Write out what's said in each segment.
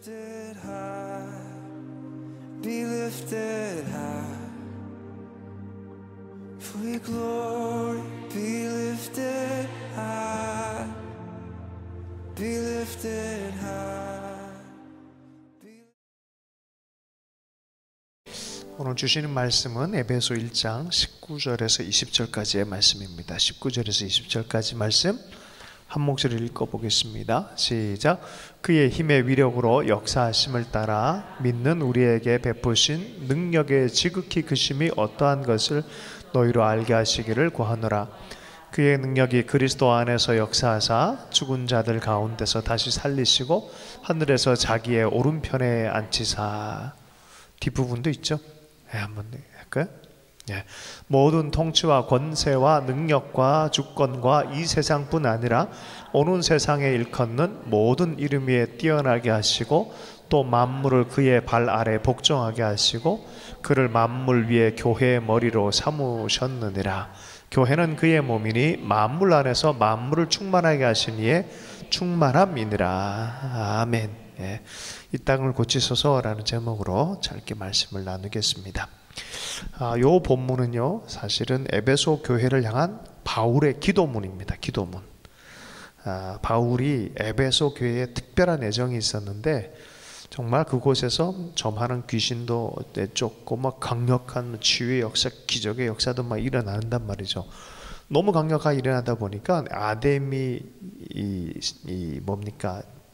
lifted high, be lifted high, for your glory, be lifted high, be lifted high. 오늘 주시는 말씀은 에베소 1장 19절에서 20절까지의 말씀입니다. 19절에서 20절까지 말씀 한 목소리를 읽어보겠습니다. 시작. 그의 힘의 위력으로 역사하심을 따라 믿는 우리에게 베푸신 능력의 지극히 크심이 어떠한 것을 너희로 알게 하시기를 구하노라. 그의 능력이 그리스도 안에서 역사하사 죽은 자들 가운데서 다시 살리시고 하늘에서 자기의 오른편에 앉히사. 뒷부분도 있죠. 한번 할까요? 모든 통치와 권세와 능력과 주권과 이 세상뿐 아니라 오는 세상에 일컫는 모든 이름 위에 뛰어나게 하시고 또 만물을 그의 발 아래 복종하게 하시고 그를 만물 위에 교회의 머리로 삼으셨느니라. 교회는 그의 몸이니 만물 안에서 만물을 충만하게 하신 이의 충만함이니라. 아멘. 이 땅을 고치소서라는 제목으로 짧게 말씀을 나누겠습니다. 요 본문은요, 사실은 에베소 교회를 향한 바울의 기도문입니다. 기도문. 바울이 에베소 교회에 특별한 애정이 있었는데 정말 그곳에서 점하는 귀신도 내쫓고 막 강력한 치유의 역사, 기적의 역사도 막 일어난단 말이죠. 너무 강력하게 일어나다 보니까 아데미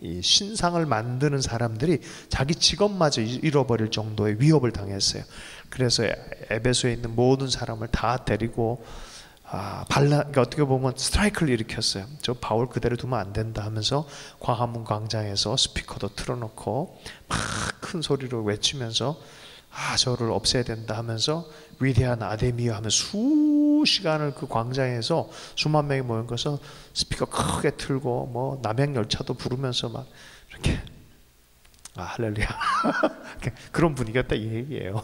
이 신상을 만드는 사람들이 자기 직업마저 잃어버릴 정도의 위협을 당했어요. 그래서 에베소에 있는 모든 사람을 다 데리고 그러니까 어떻게 보면 스트라이크를 일으켰어요. 저 바울 그대로 두면 안 된다 하면서 광화문 광장에서 스피커도 틀어놓고 막 큰 소리로 외치면서 저를 없애야 된다 하면서 위대한 아데미여 하면서 수시간을 그 광장에서 수만 명이 모인 것을 스피커 크게 틀고 뭐 남양열차도 부르면서 막 이렇게 할렐루야 그런 분위기였다 이 얘기예요.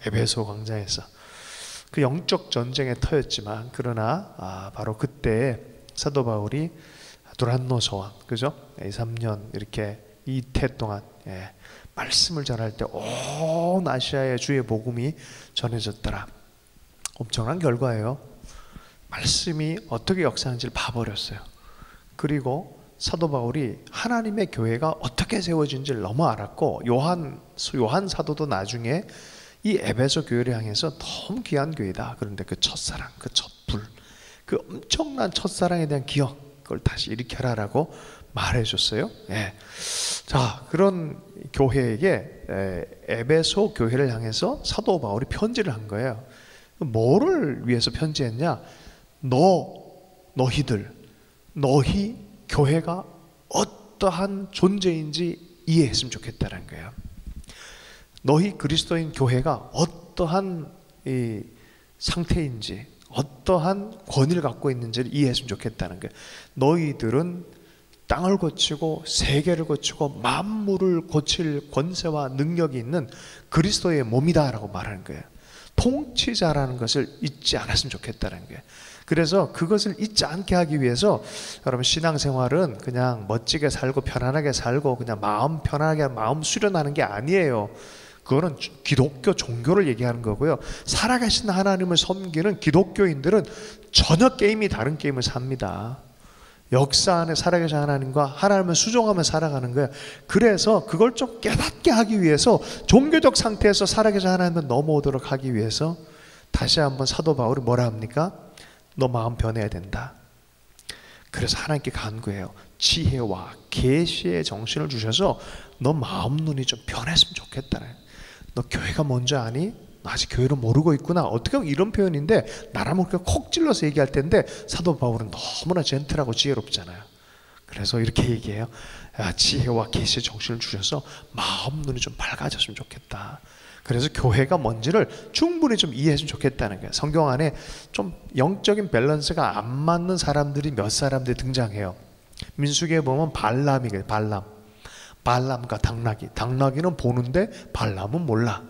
에베소 광장에서 그 영적 전쟁의 터였지만 그러나 바로 그때 사도 바울이 두란노 소원 그죠? 2, 3년 이렇게 이태 동안 말씀을 전할 때 온 아시아의 주의 복음이 전해졌더라. 엄청난 결과예요. 말씀이 어떻게 역사하는지를 봐버렸어요. 그리고 사도 바울이 하나님의 교회가 어떻게 세워진지를 너무 알았고 요한 사도도 나중에 이 에베소 교회를 향해서 너무 귀한 교회다. 그런데 그 첫사랑, 그 첫불, 그 엄청난 첫사랑에 대한 기억을 다시 일으켜라라고 말해줬어요. 자, 그런 교회에게 에베소 교회를 향해서 사도 바울이 편지를 한 거예요. 뭐를 위해서 편지했냐? 너희 교회가 어떠한 존재인지 이해했으면 좋겠다는 거예요. 너희 그리스도인 교회가 어떠한 이 상태인지 어떠한 권위를 갖고 있는지를 이해했으면 좋겠다는 거예요. 너희들은 땅을 고치고 세계를 고치고 만물을 고칠 권세와 능력이 있는 그리스도의 몸이다 라고 말하는 거예요. 통치자라는 것을 잊지 않았으면 좋겠다는 거예요. 그래서 그것을 잊지 않게 하기 위해서 여러분 신앙생활은 그냥 멋지게 살고 편안하게 살고 그냥 마음 편하게 마음 수련하는 게 아니에요. 그거는 기독교 종교를 얘기하는 거고요. 살아계신 하나님을 섬기는 기독교인들은 전혀 게임이 다른 게임을 삽니다. 역사 안에 살아계신 하나님과 하나님을 수종하며 살아가는 거예요. 그래서 그걸 좀 깨닫게 하기 위해서 종교적 상태에서 살아계신 하나님을 넘어오도록 하기 위해서 다시 한번 사도 바울이 뭐라 합니까? 너 마음 변해야 된다. 그래서 하나님께 간구해요. 지혜와 계시의 정신을 주셔서 너 마음 눈이 좀 변했으면 좋겠다. 너 교회가 뭔지 아니? 너 아직 교회를 모르고 있구나. 어떻게 보면 이런 표현인데 나라면 그렇게 콕 찔러서 얘기할 텐데 사도 바울은 너무나 젠틀하고 지혜롭잖아요. 그래서 이렇게 얘기해요. 지혜와 계시의 정신을 주셔서 마음 눈이 좀 밝아졌으면 좋겠다. 그래서 교회가 뭔지를 충분히 좀 이해했으면 좋겠다는 거예요. 성경 안에 좀 영적인 밸런스가 안 맞는 사람들이 몇 사람들이 등장해요. 민수기에 보면 발람이에요. 발람과 당나귀는 보는데 발람은 몰라.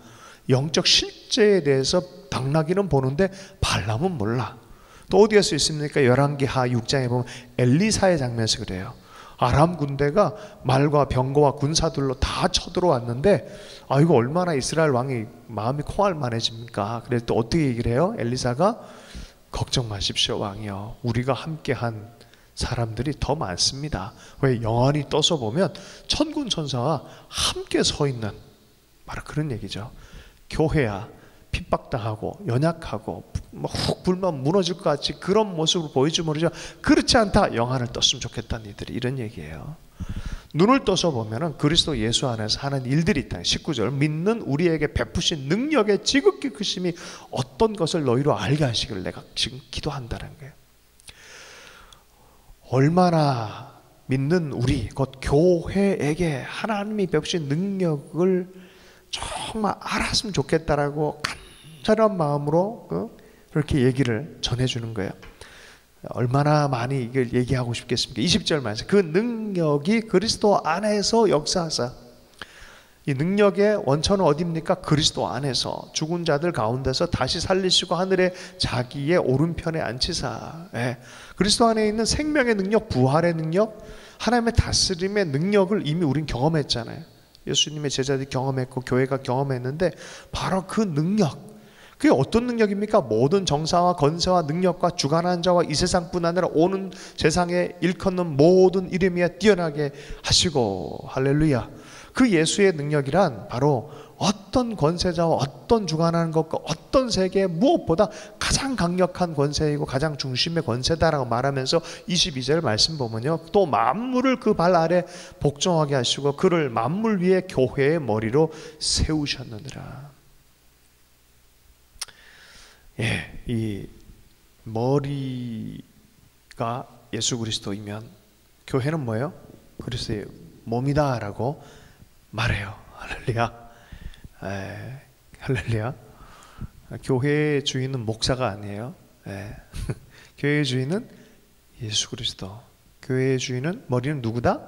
영적 실제에 대해서 당나귀는 보는데 발람은 몰라. 또 어디에 써 있습니까? 열왕기하 6장에 보면 엘리사의 장면에서 그래요. 아람 군대가 말과 병거와 군사들로 다 쳐들어왔는데 이거 얼마나 이스라엘 왕이 마음이 콩알만해집니까? 그래서 또 어떻게 얘기를 해요? 엘리사가 걱정 마십시오 왕이요, 우리가 함께한 사람들이 더 많습니다. 왜? 영안이 떠서 보면 천군 천사와 함께 서 있는 바로 그런 얘기죠. 교회야 핍박당하고 연약하고 훅 불면 무너질 것 같이 그런 모습을 보이지 모르죠. 그렇지 않다. 영안을 떴으면 좋겠다는 이들이 이런 얘기예요. 눈을 떠서 보면은 그리스도 예수 안에서 하는 일들이 있다. 19절, 믿는 우리에게 베푸신 능력의 지극히 크심이 어떤 것을 너희로 알게 하시기를 내가 지금 기도한다는 거예요. 얼마나 믿는 우리 곧 교회에게 하나님이 베푸신 능력을 정말 알았으면 좋겠다라고 간절한 마음으로 그렇게 얘기를 전해주는 거예요. 얼마나 많이 이걸 얘기하고 싶겠습니까? 20절 말씀, 그 능력이 그리스도 안에서 역사하사. 이 능력의 원천은 어디입니까? 그리스도 안에서 죽은 자들 가운데서 다시 살리시고 하늘에 자기의 오른편에 앉히사. 그리스도 안에 있는 생명의 능력, 부활의 능력, 하나님의 다스림의 능력을 이미 우린 경험했잖아요. 예수님의 제자들이 경험했고 교회가 경험했는데 바로 그 능력, 그게 어떤 능력입니까? 모든 정사와 건세와 능력과 주관하는 자와 이 세상뿐 아니라 오는 세상에 일컫는 모든 이름 위에 뛰어나게 하시고, 할렐루야. 그 예수의 능력이란 바로 어떤 권세자와 어떤 주관하는 것과 어떤 세계의 무엇보다 가장 강력한 권세이고 가장 중심의 권세다라고 말하면서 22절 말씀 보면요, 또 만물을 그 발 아래 복종하게 하시고 그를 만물 위에 교회의 머리로 세우셨느니라. 이 머리가 예수 그리스도이면 교회는 뭐예요? 그리스도의 몸이다라고 말해요. 할렐루야. 할렐루야. 교회의 주인은 목사가 아니에요. 교회의 주인은 예수 그리스도. 교회의 주인은, 머리는 누구다?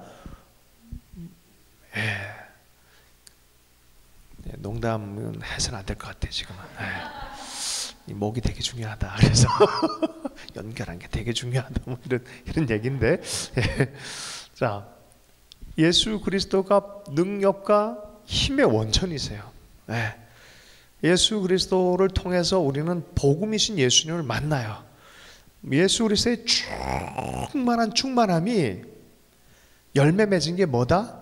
농담은 해서는 안 될 것 같아 지금은. 이 목이 되게 중요하다. 그래서 연결한 게 되게 중요하다. 뭐 이런 얘기인데. 자, 예수 그리스도가 능력과 힘의 원천이세요. 예수 그리스도를 통해서 우리는 복음이신 예수님을 만나요. 예수 그리스도의 충만한 충만함이 열매 맺은 게 뭐다?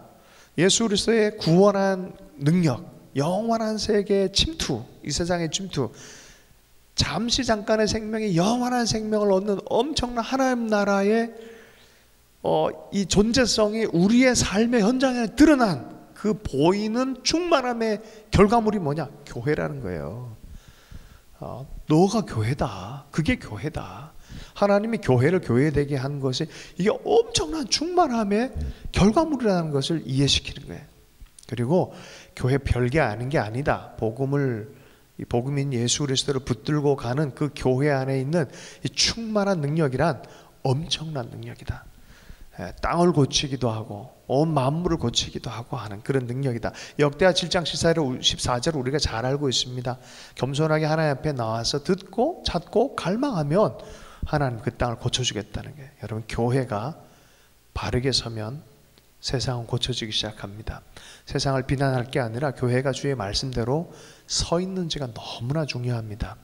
예수 그리스도의 구원한 능력, 영원한 세계의 침투, 이 세상의 침투, 잠시 잠깐의 생명이 영원한 생명을 얻는 엄청난 하나님 나라의 이 존재성이 우리의 삶의 현장에 드러난 그 보이는 충만함의 결과물이 뭐냐? 교회라는 거예요. 너가 교회다. 그게 교회다. 하나님이 교회를 교회되게 한 것이 이게 엄청난 충만함의 결과물이라는 것을 이해시키는 거예요. 그리고 교회 별게 아닌 게 아니다. 복음인 예수 그리스도를 붙들고 가는 그 교회 안에 있는 이 충만한 능력이란 엄청난 능력이다. 땅을 고치기도 하고 온 만물을 고치기도 하고 하는 그런 능력이다. 역대하 7장 14절 우리가 잘 알고 있습니다. 겸손하게 하나님 앞에 나와서 듣고 찾고 갈망하면 하나님 그 땅을 고쳐주겠다는 게, 여러분 교회가 바르게 서면 세상은 고쳐지기 시작합니다. 세상을 비난할 게 아니라 교회가 주의 말씀대로 서 있는지가 너무나 중요합니다.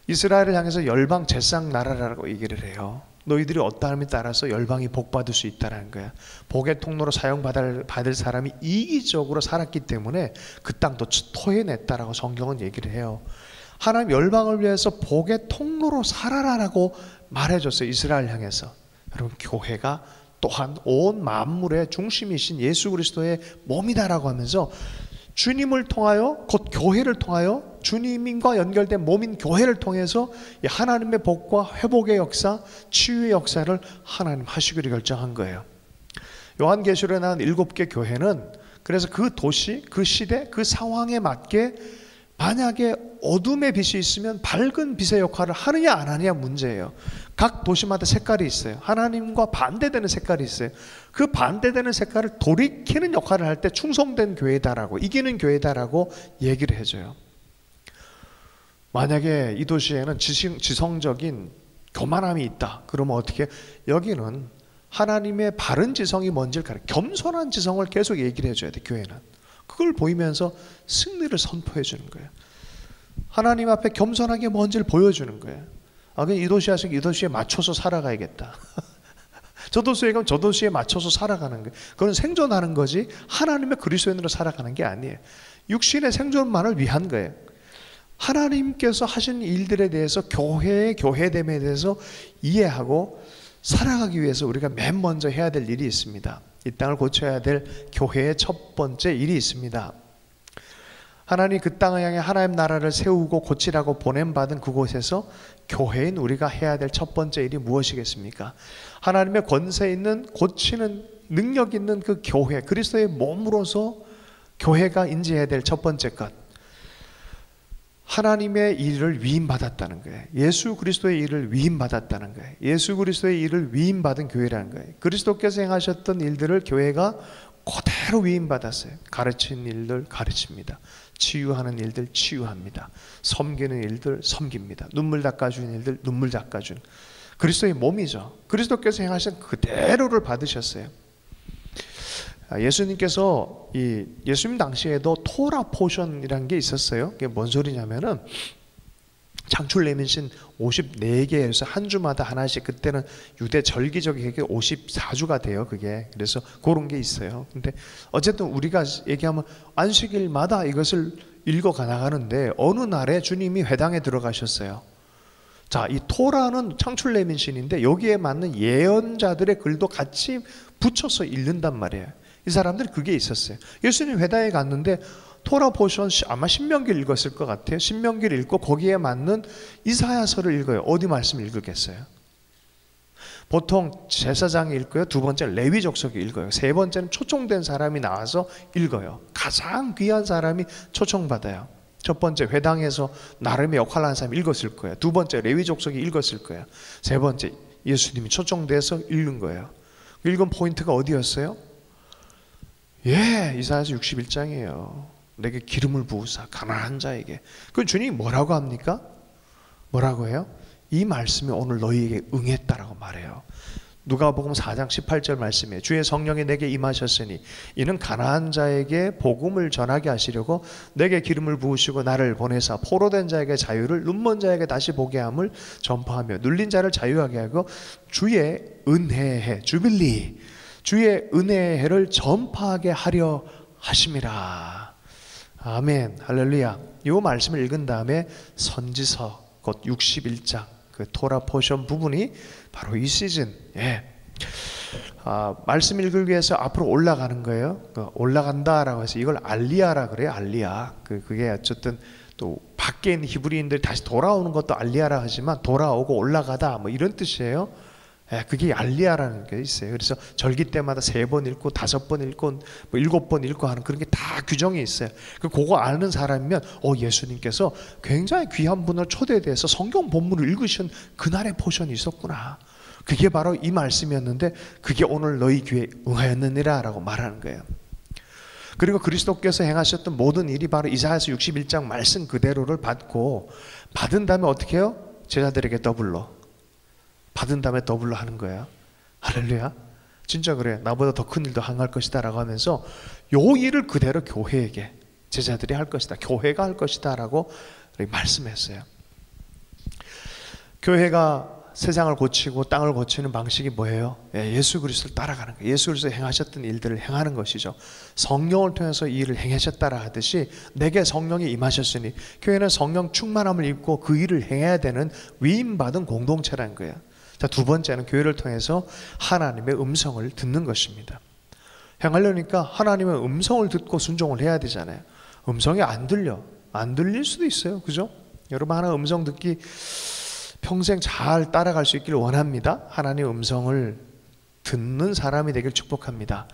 이스라엘을 향해서 열방 제상 나라라고 얘기를 해요. 너희들이 어떠함에 따라서 열방이 복받을 수 있다는 거야. 복의 통로로 사용받을 사람이 이기적으로 살았기 때문에 그 땅도 토해냈다라고 성경은 얘기를 해요. 하나님 열방을 위해서 복의 통로로 살아라라고 말해줬어요. 이스라엘 향해서. 여러분 교회가 또한 온 만물의 중심이신 예수 그리스도의 몸이다라고 하면서 주님을 통하여, 곧 교회를 통하여, 주님과 연결된 몸인 교회를 통해서 하나님의 복과 회복의 역사, 치유의 역사를 하나님 하시기로 결정한 거예요. 요한계시록에 나온 7개 교회는 그래서 그 도시, 그 시대, 그 상황에 맞게 만약에 어둠의 빛이 있으면 밝은 빛의 역할을 하느냐 안 하느냐 문제예요. 각 도시마다 색깔이 있어요. 하나님과 반대되는 색깔이 있어요. 그 반대되는 색깔을 돌이키는 역할을 할 때 충성된 교회다라고, 이기는 교회다라고 얘기를 해줘요. 만약에 이 도시에는 지성적인 교만함이 있다. 그러면 어떻게? 여기는 하나님의 바른 지성이 뭔지를 겸손한 지성을 계속 얘기를 해줘야 돼. 교회는 그걸 보이면서 승리를 선포해 주는 거예요. 하나님 앞에 겸손하게 뭔지를 보여주는 거예요. 그냥 이 도시 하시고 이 도시에 맞춰서 살아가야겠다. 저 도시에 가면 저 도시에 맞춰서 살아가는 거예요. 그건 생존하는 거지 하나님의 그리스도인으로 살아가는 게 아니에요. 육신의 생존만을 위한 거예요. 하나님께서 하신 일들에 대해서 교회의 교회됨에 대해서 이해하고 살아가기 위해서 우리가 맨 먼저 해야 될 일이 있습니다. 이 땅을 고쳐야 될 교회의 첫 번째 일이 있습니다. 하나님 그 땅을 향해 하나님 나라를 세우고 고치라고 보냄받은 그곳에서 교회인 우리가 해야 될 첫 번째 일이 무엇이겠습니까? 하나님의 권세 있는 고치는 능력 있는 그 교회, 그리스도의 몸으로서 교회가 인지해야 될 첫 번째 것, 하나님의 일을 위임받았다는 거예요. 예수 그리스도의 일을 위임받았다는 거예요. 예수 그리스도의 일을 위임받은 교회라는 거예요. 그리스도께서 행하셨던 일들을 교회가 그대로 위임받았어요. 가르치는 일들 가르칩니다. 치유하는 일들 치유합니다. 섬기는 일들 섬깁니다. 눈물 닦아주는 일들 눈물 닦아주는, 그리스도의 몸이죠. 그리스도께서 행하신 그대로를 받으셨어요. 예수님께서 예수님 당시에도 토라 포션이라는 게 있었어요. 그게 뭔 소리냐면은 창출 내민신 54개에서 한 주마다 하나씩, 그때는 유대 절기적인 게 54주가 돼요. 그게 그래서 그런 게 있어요. 근데 어쨌든 우리가 얘기하면 안식일마다 이것을 읽어가 나가는데 어느 날에 주님이 회당에 들어가셨어요. 자, 이 토라는 창출 내민신인데 여기에 맞는 예언자들의 글도 같이 붙여서 읽는단 말이에요. 이 사람들이 그게 있었어요. 예수님 회당에 갔는데 토라 포션 아마 신명기를 읽었을 것 같아요. 신명기를 읽고 거기에 맞는 이사야서를 읽어요. 어디 말씀 읽겠어요? 보통 제사장이 읽고요. 두 번째 레위 족속이 읽어요. 세 번째는 초청된 사람이 나와서 읽어요. 가장 귀한 사람이 초청받아요. 첫 번째 회당에서 나름의 역할을 하는 사람이 읽었을 거예요. 두 번째 레위 족속이 읽었을 거예요. 세 번째 예수님이 초청돼서 읽는 거예요. 읽은 포인트가 어디였어요? 이사야서 61장이에요. 내게 기름을 부으사 가난한 자에게. 그 주님이 뭐라고 합니까? 뭐라고 해요? 이 말씀이 오늘 너희에게 응했다라고 말해요. 누가복음 4장 18절 말씀이에요. 주의 성령이 내게 임하셨으니 이는 가난한 자에게 복음을 전하게 하시려고 내게 기름을 부으시고 나를 보내사 포로된 자에게 자유를, 눈먼 자에게 다시 보게 함을 전파하며 눌린 자를 자유하게 하고 주의 은혜의 해 주빌리, 주의 은혜의 해를 전파하게 하려 하심이라. 아멘, 할렐루야. 이 말씀을 읽은 다음에 선지서 곧 61장 그 토라 포션 부분이 바로 이 시즌 말씀 읽기 위해서 앞으로 올라가는 거예요. 올라간다라고 해서 이걸 알리야라 그래요. 알리야. 그게 어쨌든 또 밖에 있는 히브리인들이 다시 돌아오는 것도 알리야라 하지만 돌아오고 올라가다 뭐 이런 뜻이에요. 그게 알리야라는 게 있어요. 그래서 절기 때마다 3번 읽고 5번 읽고 뭐 7번 읽고 하는 그런 게 다 규정이 있어요. 그거 아는 사람이면 예수님께서 굉장히 귀한 분을 초대돼서 성경 본문을 읽으신 그날의 포션이 있었구나. 그게 바로 이 말씀이었는데 그게 오늘 너희 귀에 응하였느니라 라고 말하는 거예요. 그리고 그리스도께서 행하셨던 모든 일이 바로 이사야서 61장 말씀 그대로를 받고 받은 다음에 어떻게 해요? 제자들에게 더블로 받은 다음에 더블로 하는 거예요. 할렐루야. 진짜 그래. 나보다 더 큰 일도 행할 것이다 라고 하면서 요 일을 그대로 교회에게 제자들이 할 것이다, 교회가 할 것이다 라고 말씀했어요. 교회가 세상을 고치고 땅을 고치는 방식이 뭐예요? 예수 그리스도를 따라가는 거예요. 예수 그리스도 행하셨던 일들을 행하는 것이죠. 성령을 통해서 이 일을 행하셨다라 하듯이 내게 성령이 임하셨으니 교회는 성령 충만함을 입고 그 일을 행해야 되는 위임받은 공동체라는 거예요. 자, 두 번째는 교회를 통해서 하나님의 음성을 듣는 것입니다. 행하려니까 하나님의 음성을 듣고 순종을 해야 되잖아요. 음성이 안 들릴 수도 있어요. 그죠? 여러분 하나님 음성 듣기 평생 잘 따라갈 수 있기를 원합니다. 하나님의 음성을 듣는 사람이 되길 축복합니다.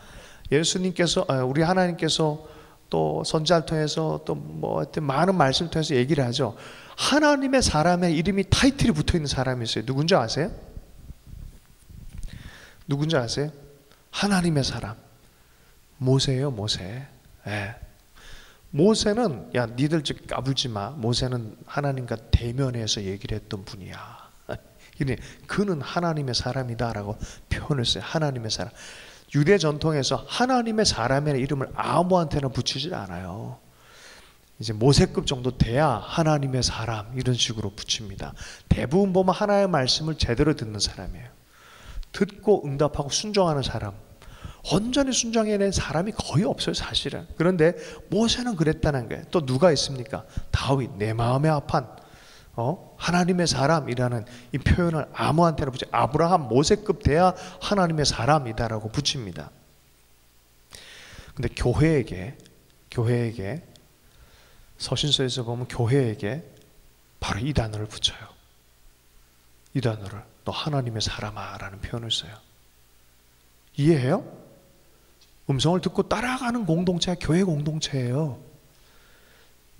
예수님께서 우리 하나님께서 또 선지자를 통해서 또 뭐 하여튼 많은 말씀을 통해서 얘기를 하죠. 하나님의 사람의 이름이 타이틀이 붙어 있는 사람이 있어요. 누군지 아세요? 누군지 아세요? 하나님의 사람. 모세예요, 모세. 모세는 야 니들 까불지 마. 모세는 하나님과 대면해서 얘기를 했던 분이야. 이래 그는 하나님의 사람이다라고 표현을 써요. 하나님의 사람. 유대 전통에서 하나님의 사람이라는 이름을 아무한테나 붙이질 않아요. 이제 모세급 정도 돼야 하나님의 사람 이런 식으로 붙입니다. 대부분 보면 하나님의 말씀을 제대로 듣는 사람이에요. 듣고 응답하고 순종하는 사람, 온전히 순종해낸 사람이 거의 없어요, 사실은. 그런데 모세는 그랬다는 거예요. 또 누가 있습니까? 다윗, 내 마음에 합한 하나님의 사람이라는 이 표현을 아무한테나 붙여. 아브라함, 모세급 돼야 하나님의 사람이다라고 붙입니다. 근데 교회에게 서신서에서 보면 교회에게 바로 이 단어를 붙여요. 이 단어를, 너 하나님의 사람아 라는 표현을 써요. 이해해요? 음성을 듣고 따라가는 공동체가 교회 공동체예요.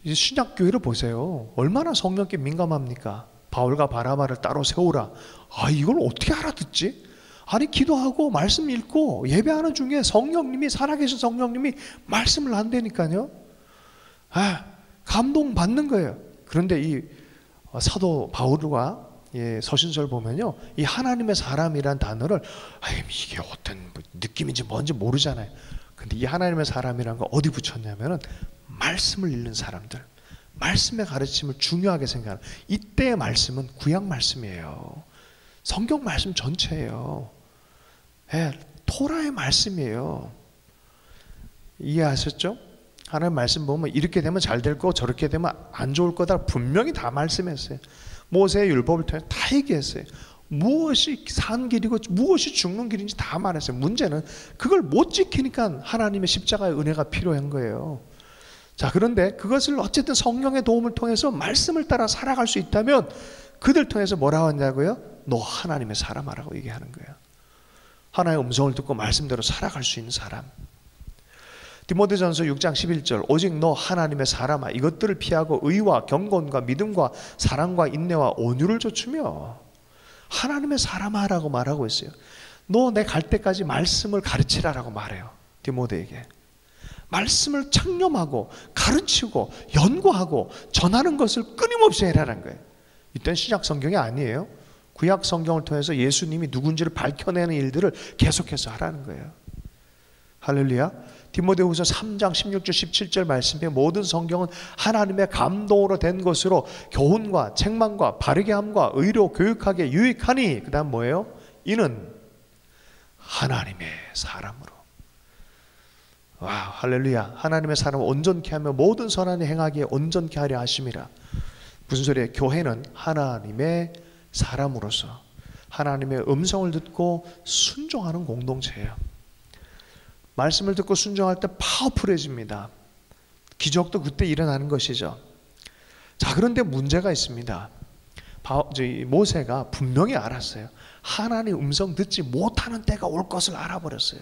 이제 신약교회를 보세요. 얼마나 성령께 민감합니까? 바울과 바나바를 따로 세우라. 아, 이걸 어떻게 알아듣지? 아니, 기도하고 말씀 읽고 예배하는 중에 성령님이, 살아계신 성령님이 말씀을 한다니까요. 아, 감동받는 거예요. 그런데 이 사도 바울과 서신서를 보면요, 이 하나님의 사람이란 단어를 이게 어떤 느낌인지 뭔지 모르잖아요. 근데 이 하나님의 사람이란 거 어디 붙였냐면은 말씀을 읽는 사람들, 말씀의 가르침을 중요하게 생각하는, 이때의 말씀은 구약 말씀이에요. 성경 말씀 전체예요. 토라의 말씀이에요. 이해하셨죠? 하나님 말씀 보면 이렇게 되면 잘 될 거, 저렇게 되면 안 좋을 거다 분명히 다 말씀했어요. 모세의 율법을 통해 다 얘기했어요. 무엇이 산 길이고 무엇이 죽는 길인지 다 말했어요. 문제는 그걸 못 지키니까 하나님의 십자가의 은혜가 필요한 거예요. 자, 그런데 그것을 어쨌든 성령의 도움을 통해서 말씀을 따라 살아갈 수 있다면 그들 통해서 뭐라고 하냐고요? 너 하나님의 사람아라고 얘기하는 거예요. 하나님의 음성을 듣고 말씀대로 살아갈 수 있는 사람. 디모데전서 6장 11절, 오직 너 하나님의 사람아 이것들을 피하고 의와 경건과 믿음과 사랑과 인내와 온유를 좇으며, 하나님의 사람아라고 말하고 있어요. 너 내 갈 때까지 말씀을 가르치라라고 말해요. 디모데에게 말씀을 창념하고 가르치고 연구하고 전하는 것을 끊임없이 해라는 거예요. 이때는 신약 성경이 아니에요. 구약 성경을 통해서 예수님이 누군지를 밝혀내는 일들을 계속해서 하라는 거예요. 할렐루야. 디모데후서 3장 16절 17절 말씀에 모든 성경은 하나님의 감동으로 된 것으로 교훈과 책망과 바르게 함과 의로 교육하게 유익하니, 그 다음 뭐예요? 이는 하나님의 사람으로. 와, 할렐루야. 하나님의 사람을 온전케 하며 모든 선한 행하기에 온전케 하려 하심이라. 무슨 소리예요? 교회는 하나님의 사람으로서 하나님의 음성을 듣고 순종하는 공동체예요. 말씀을 듣고 순종할 때 파워풀해집니다. 기적도 그때 일어나는 것이죠. 자, 그런데 문제가 있습니다. 모세가 분명히 알았어요. 하나님의 음성 듣지 못하는 때가 올 것을 알아버렸어요.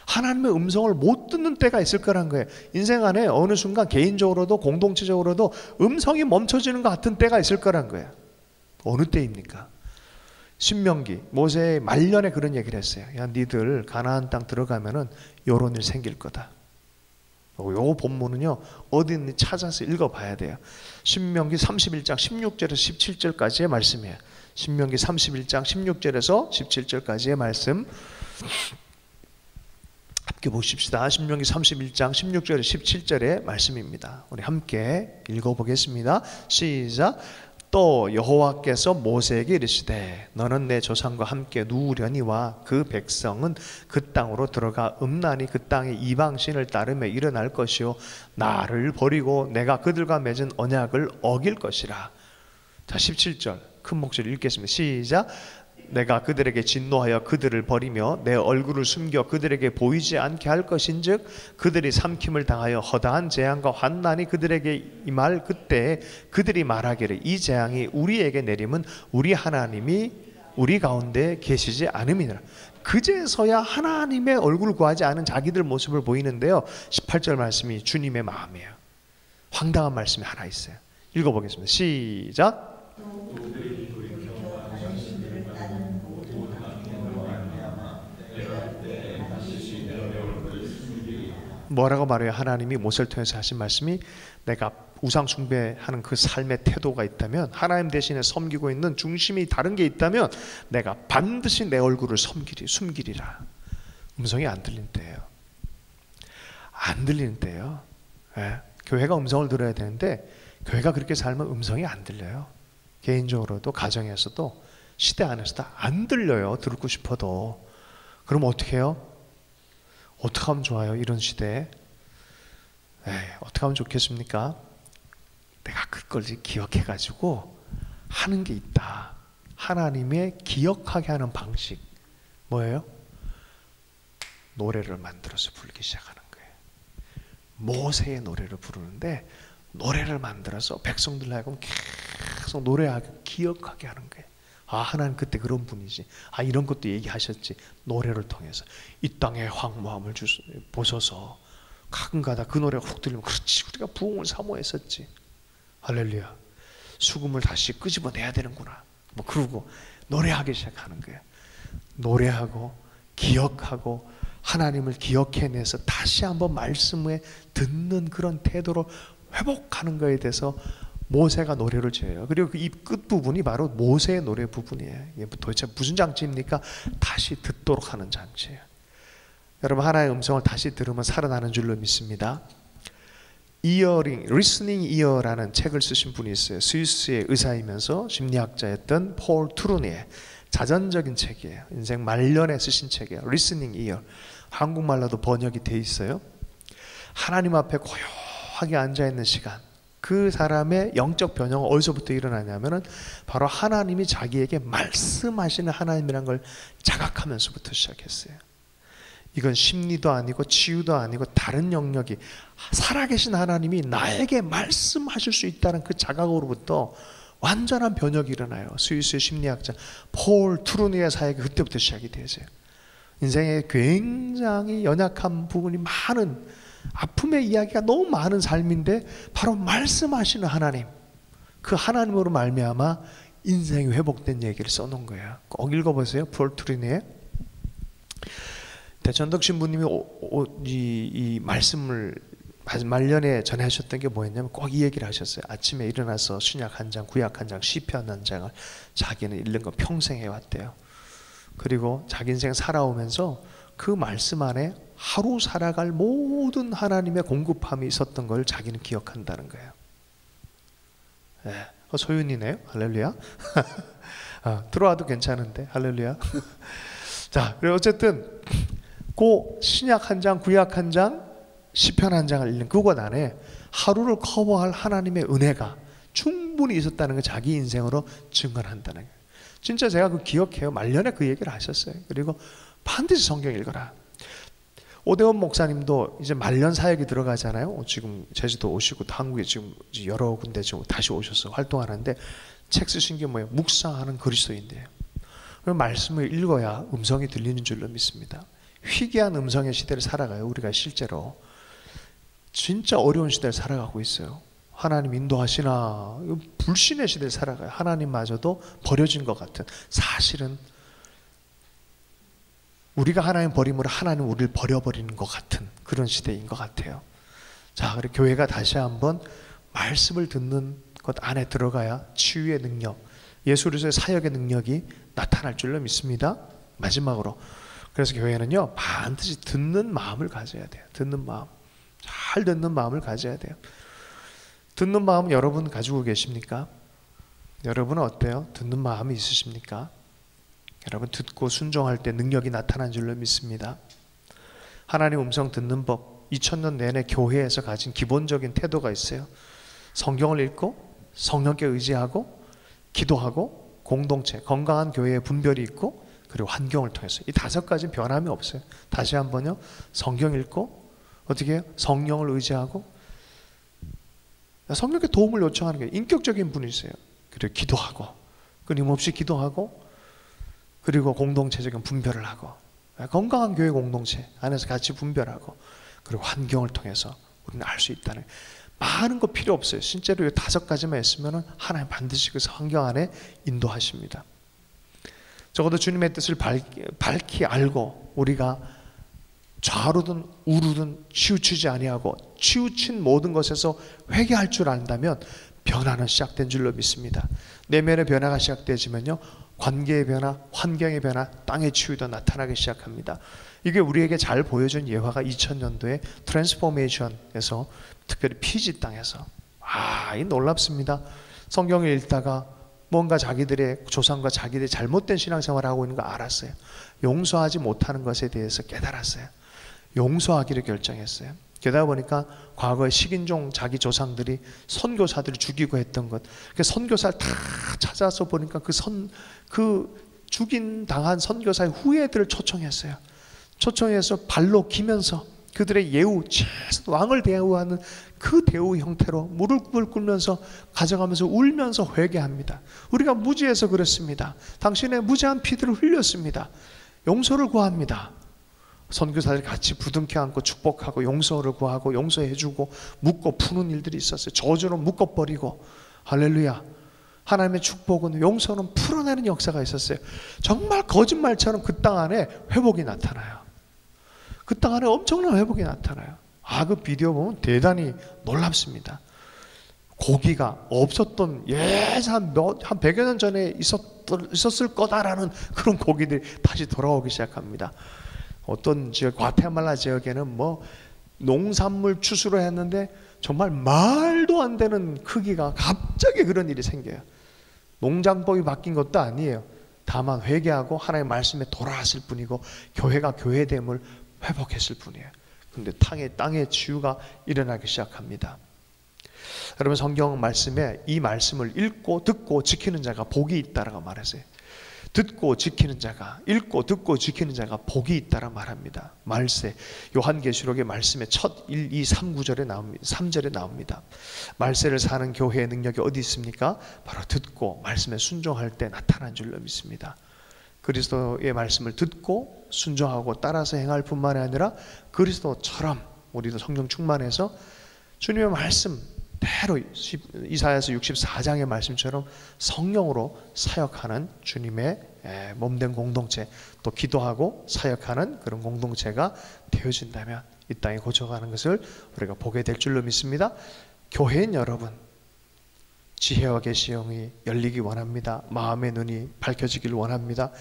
하나님의 음성을 못 듣는 때가 있을 거란 거예요. 인생 안에 어느 순간 개인적으로도 공동체적으로도 음성이 멈춰지는 것 같은 때가 있을 거란 거예요. 어느 때입니까? 신명기, 모세의 말년에 그런 얘기를 했어요. 야, 니들 가나안 땅 들어가면은 요런 일 생길 거다. 요 본문은요, 어디 있는지 찾아서 읽어봐야 돼요. 신명기 31장 16절에서 17절까지의 말씀이에요. 신명기 31장 16절에서 17절까지의 말씀 함께 보십시다. 신명기 31장 16절에서 17절의 말씀입니다. 우리 함께 읽어보겠습니다. 시작. 또 여호와께서 모세에게 이르시되 너는 내 조상과 함께 누우려니와 그 백성은 그 땅으로 들어가 음란히 그 땅의 이방신을 따르며 일어날 것이요 나를 버리고 내가 그들과 맺은 언약을 어길 것이라. 자, 17절 큰 목소리 읽겠습니다. 시작. 내가 그들에게 진노하여 그들을 버리며 내 얼굴을 숨겨 그들에게 보이지 않게 할 것인즉 그들이 삼킴을 당하여 허다한 재앙과 환난이 그들에게 임할 그때 그들이 말하기를 이 재앙이 우리에게 내림은 우리 하나님이 우리 가운데 계시지 않음이니라. 그제서야 하나님의 얼굴을 구하지 않은 자기들 모습을 보이는데요, 18절 말씀이 주님의 마음이에요. 황당한 말씀이 하나 있어요. 읽어보겠습니다. 시작. 뭐라고 말해요? 하나님이 모세를 통해서 하신 말씀이 내가 우상 숭배하는 그 삶의 태도가 있다면, 하나님 대신에 섬기고 있는 중심이 다른 게 있다면 내가 반드시 내 얼굴을 숨기리라. 음성이 안 들리는 때예요. 안 들리는 때예요. 예. 교회가 음성을 들어야 되는데 교회가 그렇게 살면 음성이 안 들려요. 개인적으로도 가정에서도 시대 안에서도 안 들려요. 듣고 싶어도. 그럼 어떻게 해요? 어떻게 하면 좋아요? 이런 시대에. 어떻게 하면 좋겠습니까? 내가 그걸 기억해가지고 하는 게 있다. 하나님의 기억하게 하는 방식 뭐예요? 노래를 만들어서 부르기 시작하는 거예요. 모세의 노래를 부르는데 노래를 만들어서 백성들 하여금 계속 노래하게 기억하게 하는 거예요. 아, 하나님 그때 그런 분이지. 아, 이런 것도 얘기하셨지. 노래를 통해서 이 땅의 황무함을 보소서. 가끔가다 그 노래가 훅 들리면 그렇지, 우리가 부흥을 사모했었지. 할렐루야. 수금을 다시 끄집어내야 되는구나. 뭐 그러고 노래하기 시작하는 거예요. 노래하고 기억하고 하나님을 기억해내서 다시 한번 말씀에 듣는 그런 태도로 회복하는 거에 대해서 모세가 노래를 지어요. 그리고 이 끝부분이 바로 모세의 노래 부분이에요. 이게 도대체 무슨 장치입니까? 다시 듣도록 하는 장치예요. 여러분, 하나의 음성을 다시 들으면 살아나는 줄로 믿습니다. Listening Ear라는 책을 쓰신 분이 있어요. 스위스의 의사이면서 심리학자였던 폴 트루니의 자전적인 책이에요. 인생 말년에 쓰신 책이에요. Listening Ear. 한국말로도 번역이 돼 있어요. 하나님 앞에 고요하게 앉아있는 시간, 그 사람의 영적 변화가 어디서부터 일어나냐면은 바로 하나님이 자기에게 말씀하시는 하나님이란 걸 자각하면서부터 시작했어요. 이건 심리도 아니고 치유도 아니고 다른 영역이, 살아계신 하나님이 나에게 말씀하실 수 있다는 그 자각으로부터 완전한 변혁이 일어나요. 스위스의 심리학자 폴 트루니의 사역이 그때부터 시작이 되어요. 인생에 굉장히 연약한 부분이 많은, 아픔의 이야기가 너무 많은 삶인데 바로 말씀하시는 하나님, 그 하나님으로 말미암아 인생이 회복된 얘기를 써놓은 거예요. 꼭 읽어보세요. 폴 트루니의. 대천덕 신부님이 이 말씀을 말년에 전하셨던 게 뭐였냐면 꼭 이 얘기를 하셨어요. 아침에 일어나서 신약 한 장, 구약 한 장, 시편 한 장을 자기는 읽는 거 평생 해왔대요. 그리고 자기 인생 살아오면서 그 말씀 안에 하루 살아갈 모든 하나님의 공급함이 있었던 걸 자기는 기억한다는 거예요. 네. 소윤이네요. 할렐루야. 들어와도 괜찮은데. 할렐루야. 자, 그리고 어쨌든 그 신약 한 장, 구약 한 장, 시편 한 장을 읽는 그것 안에 하루를 커버할 하나님의 은혜가 충분히 있었다는 걸 자기 인생으로 증언한다는 거예요. 진짜 제가 그 기억해요. 말년에 그 얘기를 하셨어요. 그리고 반드시 성경 읽어라. 오대원 목사님도 이제 말년 사역이 들어가잖아요. 지금 제주도 오시고 한국에 지금 여러 군데 지금 다시 오셔서 활동하는데 책 쓰신 게 뭐예요? 묵상하는 그리스도인데요. 말씀을 읽어야 음성이 들리는 줄로 믿습니다. 희귀한 음성의 시대를 살아가요. 우리가 실제로 진짜 어려운 시대를 살아가고 있어요. 하나님 인도하시나, 불신의 시대를 살아가요. 하나님마저도 버려진 것 같은, 사실은 우리가 하나님 버림으로 하나님 우리를 버려버리는 것 같은 그런 시대인 것 같아요. 자, 그리고 교회가 다시 한번 말씀을 듣는 것 안에 들어가야 치유의 능력, 예수 그리스도의 사역의 능력이 나타날 줄로 믿습니다. 마지막으로, 그래서 교회는요 반드시 듣는 마음을 가져야 돼요. 듣는 마음, 잘 듣는 마음을 가져야 돼요. 듣는 마음 여러분 가지고 계십니까? 여러분은 어때요? 듣는 마음이 있으십니까? 여러분 듣고 순종할 때 능력이 나타난 줄로 믿습니다. 하나님 음성 듣는 법, 2000년 내내 교회에서 가진 기본적인 태도가 있어요. 성경을 읽고 성령께 의지하고 기도하고 공동체, 건강한 교회의 분별이 있고 그리고 환경을 통해서, 이 5가지는 변함이 없어요. 다시 한번요. 성경 읽고 어떻게 해요? 성령을 의지하고 성령께 도움을 요청하는 게 인격적인 분이세요. 그리고 기도하고 끊임없이 기도하고 그리고 공동체적인 분별을 하고 건강한 교회 공동체 안에서 같이 분별하고 그리고 환경을 통해서 우리는 알 수 있다는, 많은 거 필요 없어요. 실제로 이 5가지만 있으면 하나님 반드시 그 환경 안에 인도하십니다. 적어도 주님의 뜻을 밝히 알고 우리가 좌로든 우로든 치우치지 아니하고 치우친 모든 것에서 회개할 줄 안다면 변화는 시작된 줄로 믿습니다. 내면의 변화가 시작되지면요, 관계의 변화, 환경의 변화, 땅의 치유도 나타나기 시작합니다. 이게 우리에게 잘 보여준 예화가 2000년도에 트랜스포메이션에서, 특별히 피지 땅에서, 이 놀랍습니다. 성경을 읽다가 뭔가 자기들의 조상과 자기들의 잘못된 신앙생활을 하고 있는 거 알았어요. 용서하지 못하는 것에 대해서 깨달았어요. 용서하기를 결정했어요. 게다가 보니까 과거에 식인종 자기 조상들이 선교사들을 죽이고 했던 것, 그 선교사를 다 찾아서 보니까 그 죽인 당한 선교사의 후예들을 초청했어요. 초청해서 발로 기면서 그들의 예우, 왕을 대우하는 그 대우 형태로 무릎을 꿇면서 가져가면서 울면서 회개합니다. 우리가 무지해서 그렇습니다. 당신의 무지한 피들을 흘렸습니다. 용서를 구합니다. 선교사들 같이 부둥켜 안고 축복하고 용서를 구하고 용서해주고 묶고 푸는 일들이 있었어요. 저주는 묶어버리고, 할렐루야. 하나님의 축복은, 용서는 풀어내는 역사가 있었어요. 정말 거짓말처럼 그 땅 안에 회복이 나타나요. 그 땅 안에 엄청난 회복이 나타나요. 그 비디오 보면 대단히 놀랍습니다. 고기가 없었던 한 100여 년 전에 있었을 거다라는 그런 고기들이 다시 돌아오기 시작합니다. 어떤 지역, 과테말라 지역에는 농산물 추수를 했는데 정말 말도 안 되는 크기가 갑자기 그런 일이 생겨요. 농장법이 바뀐 것도 아니에요. 다만 회개하고 하나님의 말씀에 돌아왔을 뿐이고 교회가 교회됨을 회복했을 뿐이에요. 그런데 땅의 치유가 일어나기 시작합니다. 여러분, 성경 말씀에 이 말씀을 읽고 듣고 지키는 자가 복이 있다라고 말했어요. 듣고 지키는 자가, 읽고 듣고 지키는 자가 복이 있다라 말합니다. 말세, 요한계시록의 말씀에 첫 1, 2, 3구절에 나옵니다. 3절에 나옵니다. 말세를 사는 교회의 능력이 어디 있습니까? 바로 듣고 말씀에 순종할 때 나타난 줄로 믿습니다. 그리스도의 말씀을 듣고 순종하고 따라서 행할 뿐만 아니라 그리스도처럼 우리도 성령 충만해서 주님의 말씀 대로, 이사야서 64장의 말씀처럼 성령으로 사역하는 주님의 몸된 공동체, 또 기도하고 사역하는 그런 공동체가 되어진다면 이 땅에 고쳐가는 것을 우리가 보게 될 줄로 믿습니다. 교회인 여러분, 지혜와 계시형이 열리기 원합니다. 마음의 눈이 밝혀지기를 원합니다.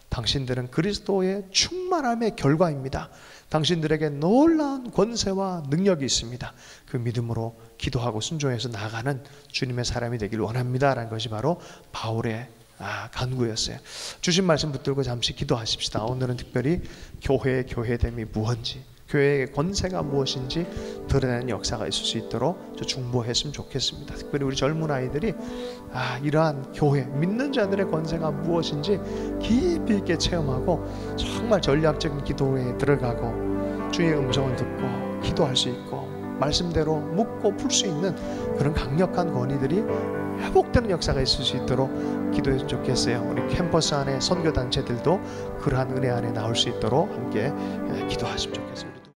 당신들은 그리스도의 충만함의 결과입니다. 당신들에게 놀라운 권세와 능력이 있습니다. 그 믿음으로 기도하고 순종해서 나아가는 주님의 사람이 되길 원합니다 라는 것이 바로 바울의 간구였어요. 주신 말씀 붙들고 잠시 기도하십시다. 오늘은 특별히 교회의 교회됨이 무엇인지, 교회의 권세가 무엇인지 드러내는 역사가 있을 수 있도록 중보했으면 좋겠습니다. 특별히 우리 젊은 아이들이 이러한 교회, 믿는 자들의 권세가 무엇인지 깊이 있게 체험하고 정말 전략적인 기도에 들어가고 주의 음성을 듣고 기도할 수 있고 말씀대로 묻고 풀 수 있는 그런 강력한 권위들이 회복되는 역사가 있을 수 있도록 기도했으면 좋겠어요. 우리 캠퍼스 안에 선교단체들도 그러한 은혜 안에 나올 수 있도록 함께 기도하시면 좋겠습니다.